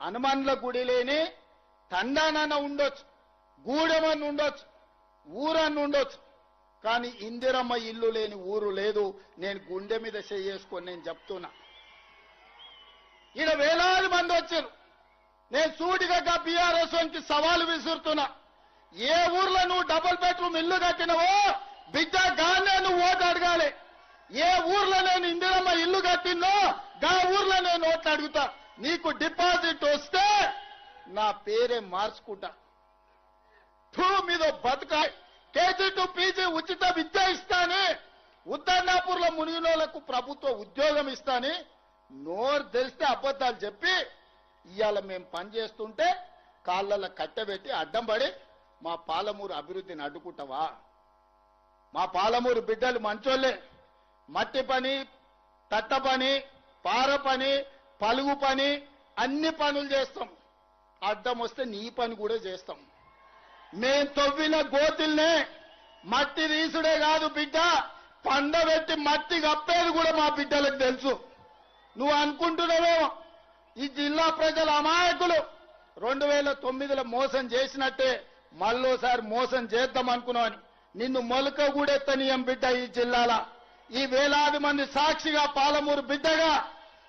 హనుమాన్ల గుడి లేని తండానన్న ఉండొచ్చు, గూడెమన్న ఉండొచ్చు, ఊరన్న ఉండొచ్చు, కానీ ఇందిరమ్మ ఇల్లు లేని ఊరు లేదు. నేను గుండె మీద చేసుకొని నేను చెప్తున్నా. ఈడ వేలాది మంది వచ్చారు. నేను సూటిగా బీఆర్ఎస్ కి సవాలు విసురుతున్నా. ఏ ఊర్లో నువ్వు డబుల్ బెడ్రూమ్ ఇల్లు కట్టినవో బిడ్డ గానే నువ్వు ఓటు అడగాలి. ఏ ఊర్లో నేను ఇందిరమ్మ ఇల్లు కట్టినో గా ఊర్లో నేను ఓట్లు అడుగుతా. నీకు డిపాజిట్ వస్తే నా పేరే మార్చుకుంటా. మీద బతుకా కేజీ టు పీజీ ఉచిత విద్య ఇస్తాని, ఉద్దర్నాపూర్లో మునిగినోళ్లకు ప్రభుత్వ ఉద్యోగం ఇస్తాని నోరు తెలిస్తే అబద్ధాలు చెప్పి ఇవాళ మేము పనిచేస్తుంటే కాళ్ళల్లో కట్టబెట్టి అడ్డం పడి మా పాలమూరు అభివృద్ధిని అడ్డుకుంటావా? మా పాలమూరు బిడ్డలు మంచోళ్లే. మట్టి పని, తట్ట పని, పార పని, పలుగు పని అన్ని పనులు చేస్తాం. అడ్డం వస్తే నీ పని కూడా చేస్తాం. మేం తవ్విన గోతుల్నే మట్టి తీసుడే కాదు బిడ్డ, పండబెట్టి మట్టి కప్పేది కూడా మా బిడ్డలకు తెలుసు. నువ్వు అనుకుంటున్నావేమో ఈ జిల్లా ప్రజల అమాయకులు 2009లో మోసం చేసినట్టే మళ్ళోసారి మోసం చేద్దాం అనుకున్నావని. నిన్ను మొలక కూడెత్తనీయం బిడ్డ. ఈ జిల్లాల ఈ వేలాది మంది సాక్షిగా పాలమూరు బిడ్డగా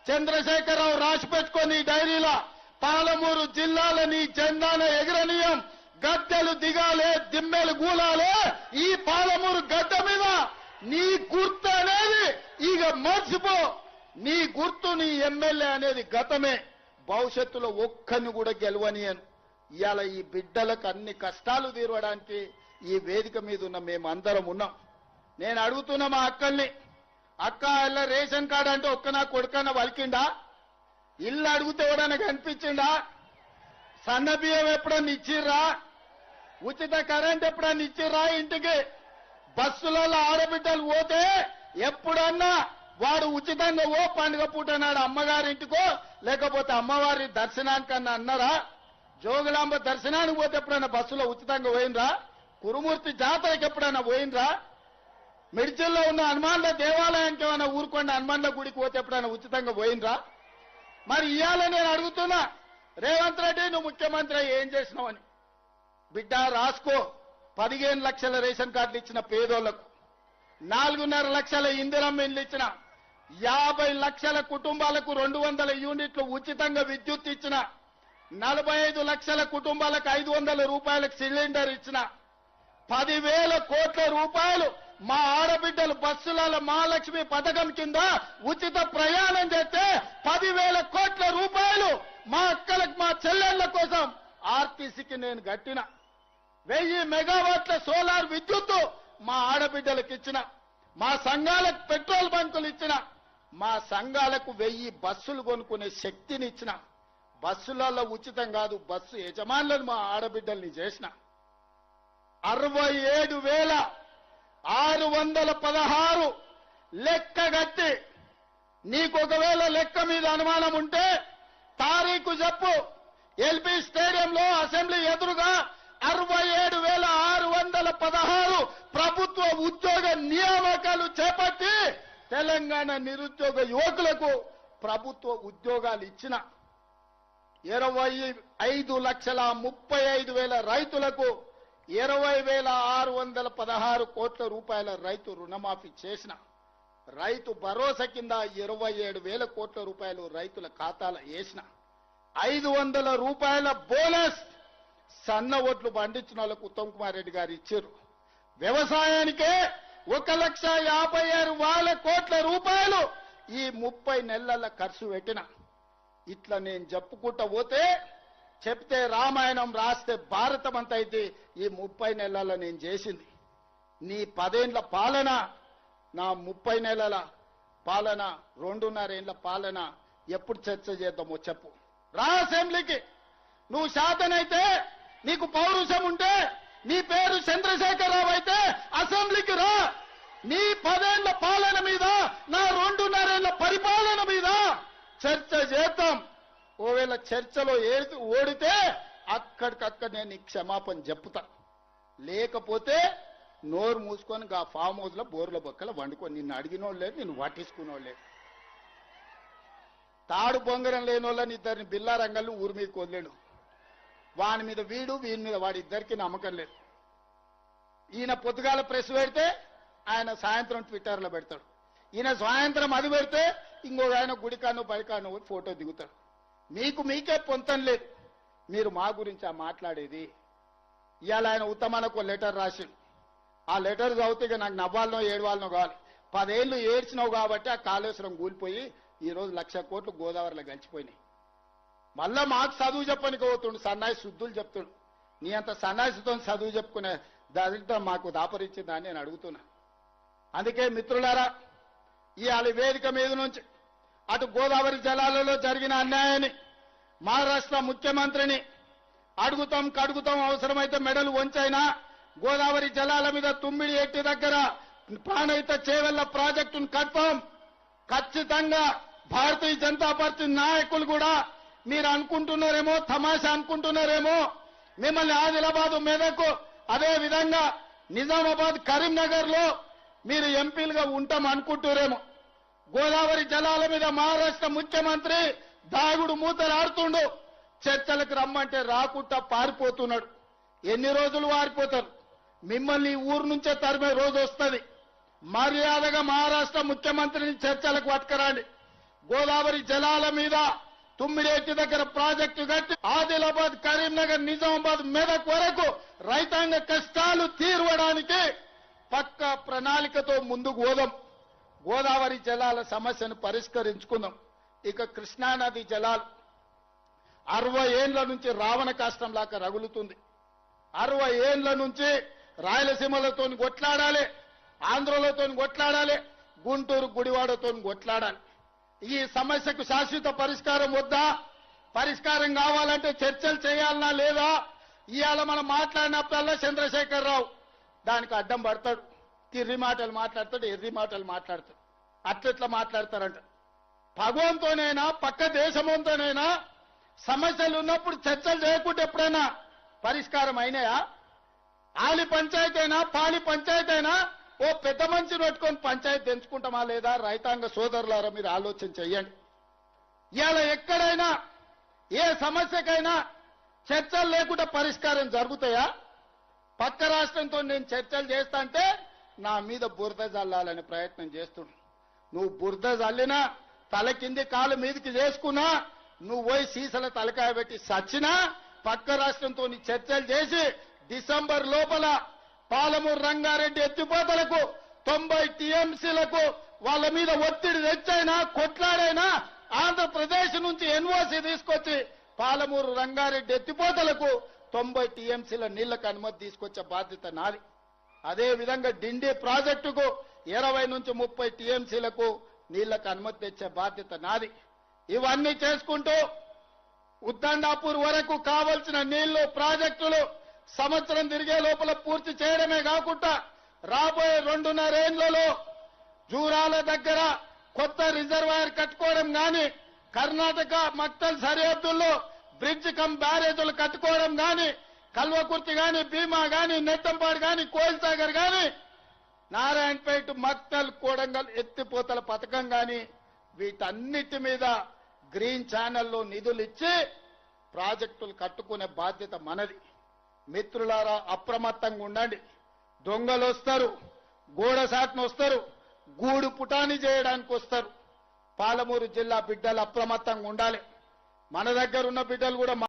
చంద్రశేఖరరావు రాసి పెట్టుకొని ఈ డైరీలో పాలమూరు జిల్లాల నీ జెండాన ఎగరనీయం, గద్దెలు దిగాలే, దిమ్మెలు గూలాలే. ఈ పాలమూరు గడ్డ మీద నీ గుర్తు అనేది ఇక మర్చిపో. నీ గుర్తు, నీ ఎమ్మెల్యే అనేది గతమే. భవిష్యత్తులో ఒక్కరిని కూడా గెలవనియను. ఇవాళ ఈ బిడ్డలకు అన్ని కష్టాలు తీరవడానికి ఈ వేదిక మీద ఉన్న మేమందరం ఉన్నాం. నేను అడుగుతున్నా మా అక్కల్ని, అక్క ఇలా రేషన్ కార్డు అంటే ఒక్క నా కొడుకన్నా వలికిండా? ఇల్లు అడిగితే ఎవడన్నా కనిపించిండా? సన్న బియ్యం ఎప్పుడన్నా ఇచ్చిర్రా? ఉచిత కరెంట్ ఎప్పుడన్నా ఇచ్చిర్రా? ఇంటికి బస్సులలో ఆడబిడ్డలు పోతే ఎప్పుడన్నా వాడు ఉచితంగా ఓ పండుగ పూట నాడు అమ్మగారింటికో లేకపోతే అమ్మవారి దర్శనానికన్నా అన్నారా? జోగులాంబ దర్శనానికి పోతే ఎప్పుడైనా బస్సులో ఉచితంగా పోయినరా? కురుమూర్తి జాతరకి ఎప్పుడైనా పోయినరా? మిడ్జిల్లో ఉన్న హనుమాన్ల దేవాలయానికి ఏమైనా ఊరుకోండి హనుమాన్ల గుడికి పోతే ఎప్పుడైనా ఉచితంగా పోయినరా? మరి ఇవాళ నేను అడుగుతున్నా, రేవంత్ రెడ్డి నువ్వు ముఖ్యమంత్రి ఏం చేసినావని. బిడ్డ రాసుకో. 15 లక్షల రేషన్ కార్డులు ఇచ్చిన పేదోళ్లకు, 4.5 లక్షల ఇందిరమ్మ ఇండ్లు ఇచ్చిన, 50 లక్షల కుటుంబాలకు 200 యూనిట్లు ఉచితంగా విద్యుత్ ఇచ్చిన, 45 లక్షల కుటుంబాలకు 500 రూపాయలకు సిలిండర్ ఇచ్చిన, 10,000 కోట్ల రూపాయలు మా ఆడబిడ్డలు బస్సుల మహాలక్ష్మి పథకం కింద ఉచిత ప్రయాణం చేస్తే 10,000 కోట్ల రూపాయలు మా అక్కలకు, మా చెల్లెళ్ల కోసం ఆర్టీసీకి నేను కట్టిన, 1000 మెగావాట్ల సోలార్ విద్యుత్తు మా ఆడబిడ్డలకు ఇచ్చిన, మా సంఘాలకు పెట్రోల్ బంకులు ఇచ్చిన, మా సంఘాలకు 1000 బస్సులు కొనుక్కునే శక్తిని ఇచ్చిన, బస్సులలో ఉచితం కాదు బస్సు యజమానులను మా ఆడబిడ్డల్ని చేసిన, 67,616 లెక్క కట్టి, నీకు ఒకవేళ లెక్క మీద అనుమానం ఉంటే తారీఖు చెప్పు. ఎల్బీ స్టేడియంలో అసెంబ్లీ ఎదురుగా 67,616 ప్రభుత్వ ఉద్యోగ నియామకాలు చేపట్టి తెలంగాణ నిరుద్యోగ యువకులకు ప్రభుత్వ ఉద్యోగాలు ఇచ్చిన, 25,35,000 రైతులకు 20,616 కోట్ల రూపాయల రైతు రుణమాఫీ చేసిన, రైతు భరోసా కింద 27,000 కోట్ల రూపాయలు రైతుల ఖాతాలో వేసిన, 500 రూపాయల బోనస్ సన్న ఓట్లు పండించిన వాళ్ళకు ఉత్తమ్ కుమార్ రెడ్డి గారు ఇచ్చారు. వ్యవసాయానికే 1,56,000 కోట్ల రూపాయలు ఈ 30 నెలల ఖర్చు పెట్టిన. ఇట్లా నేను చెప్పుకుంటా పోతే చెప్తే రామాయణం రాస్తే భారతం అంత అయితే ఈ 30 నెలల నేను చేసింది. నీ 10 ఏళ్ల పాలన, నా 30 నెలల పాలన, 2.5 ఏళ్ల పాలన ఎప్పుడు చర్చ చేద్దామో చెప్పు. రా అసెంబ్లీకి. నువ్వు శాతనైతే, నీకు పౌరుషం ఉంటే, నీ పేరు చంద్రశేఖరరావు అయితే అసెంబ్లీకి రా. నీ 10 ఏళ్ల పాలన మీద, నా 2.5 ఏళ్ల పరిపాలన మీద చర్చ చేద్దాం. ఓవేళ చర్చలో ఓడితే అక్కడికక్కడ నేను క్షమాపణ చెప్తా. లేకపోతే నోరు మూసుకొని ఆ ఫామ్ హౌస్ లో బోర్ల బొక్కల వండుకొని నిన్ను అడిగినోళ్ళు లేదు, నిన్ను వాటిసుకున్నోళ్ళు లేదు. తాడు బొంగరం లేని వాళ్ళని ఇద్దరిని బిల్లా రంగల్ని ఊరి మీద వదిలేడు. వాని మీద వీని మీద వాడి ఇద్దరికి నమ్మకం లేదు. ఈయన పొద్దుగాల ప్రెస్ పెడితే ఆయన సాయంత్రం ట్విట్టర్లో పెడతాడు. ఈయన సాయంత్రం అది పెడితే ఇంకొక ఆయన గుడికాను బయకాను ఫోటో దిగుతాడు. మీకే పొంతం లేదు. మీరు మా గురించి మాట్లాడేది. ఇవాళ ఆయన ఉత్తమానికి లెటర్ రాసిండు. ఆ లెటర్ చదివితే ఇక నాకు నవ్వాలనో ఏడవాలనో కావాలి. 10 ఏళ్ళు ఏడ్చినావు కాబట్టి ఆ కాళేశ్వరం కూలిపోయి ఈరోజు 1,00,000 కోట్లు గోదావరిలో గడిచిపోయినాయి. మళ్ళా మాకు చదువు చెప్పనికి పోతుండు, సన్నాయి శుద్ధులు చెప్తుండు. నీ అంత సన్నాయితో చదువు చెప్పుకునే దాంట్లో మాకు దాపరిచ్చిందని నేను అడుగుతున్నా. అందుకే మిత్రులారా, ఇవాళ వేదిక మీద నుంచి అటు గోదావరి జలాలలో జరిగిన అన్యాయాన్ని మహారాష్ట్ర ముఖ్యమంత్రిని అడుగుతాం కడుగుతాం, అవసరమైతే మెడలు వంచైనా గోదావరి జలాల మీద తుమ్మిడి ఎట్టి దగ్గర ప్రాణహిత చేవెళ్ల ప్రాజెక్టును కడతాం. ఖచ్చితంగా భారతీయ జనతా పార్టీ నాయకులు కూడా మీరు అనుకుంటున్నారేమో, తమాషా అనుకుంటున్నారేమో, మిమ్మల్ని ఆదిలాబాద్ మెదక్ అదే విధంగా నిజామాబాద్ కరీంనగర్ లో మీరు ఎంపీలుగా ఉంటాం అనుకుంటున్నారేమో. గోదావరి జలాల మీద మహారాష్ట్ర ముఖ్యమంత్రి దాగుడు మూతలు ఆడుతుండు. చర్చలకు రమ్మంటే రాకుండా పారిపోతున్నాడు. ఎన్ని రోజులు వారిపోతారు? మిమ్మల్ని ఊరు నుంచే తరిమే రోజు వస్తుంది. మర్యాదగా మహారాష్ట్ర ముఖ్యమంత్రిని చర్చలకు పట్టుకురండి. గోదావరి జలాల మీద తుమ్మిడేటి దగ్గర ప్రాజెక్టు కట్టి ఆదిలాబాద్ కరీంనగర్ నిజామాబాద్ మెదక్ వరకు రైతాంగ కష్టాలు తీర్వడానికి పక్క ప్రణాళికతో ముందుకు పోదాం. గోదావరి జలాల సమస్యను పరిష్కరించుకుందాం. ఇక కృష్ణానది జలాలు 60 ఏండ్ల నుంచి రావణ కాష్టం లాగా రగులుతుంది. 60 ఏండ్ల నుంచి రాయలసీమలతో కొట్లాడాలి, ఆంధ్రలతో కొట్లాడాలి, గుంటూరు గుడివాడతో కొట్లాడాలి. ఈ సమస్యకు శాశ్వత పరిష్కారం వద్దా? పరిష్కారం కావాలంటే చర్చలు చేయాలనా లేదా? ఇవాళ మనం మాట్లాడినప్పుడల్లా చంద్రశేఖరరావు దానికి అడ్డం పడతాడు. తిర్రి మాటలు మాట్లాడతాడు, ఎర్రి మాటలు మాట్లాడతాడు. అట్లెట్లా మాట్లాడతారంట. భగవంతోనైనా పక్క దేశంతోనైనా సమస్యలు ఉన్నప్పుడు చర్చలు చేయకుంటే ఎప్పుడైనా పరిష్కారం అయినాయా? ఆలి పంచాయతీ అయినా పాలి పంచాయతీ అయినా ఓ పెద్ద మనిషిని పెట్టుకొని పంచాయతీ తెంచుకుంటామా లేదా? రైతాంగ సోదరులారా మీరు ఆలోచన చెయ్యండి. ఇవాళ ఎక్కడైనా ఏ సమస్యకైనా చర్చలు లేకుండా పరిష్కారం జరుగుతాయా? పక్క రాష్ట్రంతో నేను చర్చలు చేస్తా అంటే నా మీద బురద జల్లాలనే ప్రయత్నం చేస్తున్నాడు. నువ్వు బురద జల్లినా, తల కింది కాలు మీదకి చేసుకున్నా, నువ్వు పోయి సీసల తలకాయ పెట్టి సచ్చినా, పక్క రాష్ట్రంతో చర్చలు చేసి డిసెంబర్ లోపల పాలమూరు రంగారెడ్డి ఎత్తిపోతలకు 90 టీఎంసీలకు వాళ్ళ మీద ఒత్తిడి తెచ్చైనా కొట్లాడైనా ఆంధ్రప్రదేశ్ నుంచి ఎన్ఓసీ తీసుకొచ్చి పాలమూరు రంగారెడ్డి ఎత్తిపోతలకు 90 టీఎంసీల నీళ్లకు అనుమతి తీసుకొచ్చే బాధ్యత నాది. అదే విధంగా డిండి ప్రాజెక్టుకు 20 నుంచి 30 టీఎంసీలకు నీళ్లకు అనుమతి తెచ్చే బాధ్యత నాది. ఇవన్నీ చేసుకుంటూ ఉద్దండాపూర్ వరకు కావలసిన నీళ్లు ప్రాజెక్టులు సంవత్సరం తిరిగే లోపల పూర్తి చేయడమే కాకుండా రాబోయే 2.5 ఏళ్లలో జూరాల దగ్గర కొత్త రిజర్వాయర్ కట్టుకోవడం గాని, కర్ణాటక మక్తల్ సరిహద్దుల్లో బ్రిడ్జ్ కమ్ బ్యారేజీలు కట్టుకోవడం గాని, కల్వకుర్తి గాని, భీమా గాని, నెట్టంపాడు గాని, కోయిల్సాగర్ గాని, నారాయణపేట మక్తల్ కోడంగల్ ఎత్తిపోతల పథకం గాని, వీటన్నిటి మీద గ్రీన్ ఛానల్లో నిధులు ఇచ్చి ప్రాజెక్టులు కట్టుకునే బాధ్యత మనది. మిత్రులారా, అప్రమత్తంగా ఉండండి. దొంగలు వస్తారు, గోడ సాటును వస్తారు, గూడు పుటాని చేయడానికి వస్తారు. పాలమూరు జిల్లా బిడ్డలు అప్రమత్తంగా ఉండాలి. మన దగ్గర ఉన్న బిడ్డలు కూడా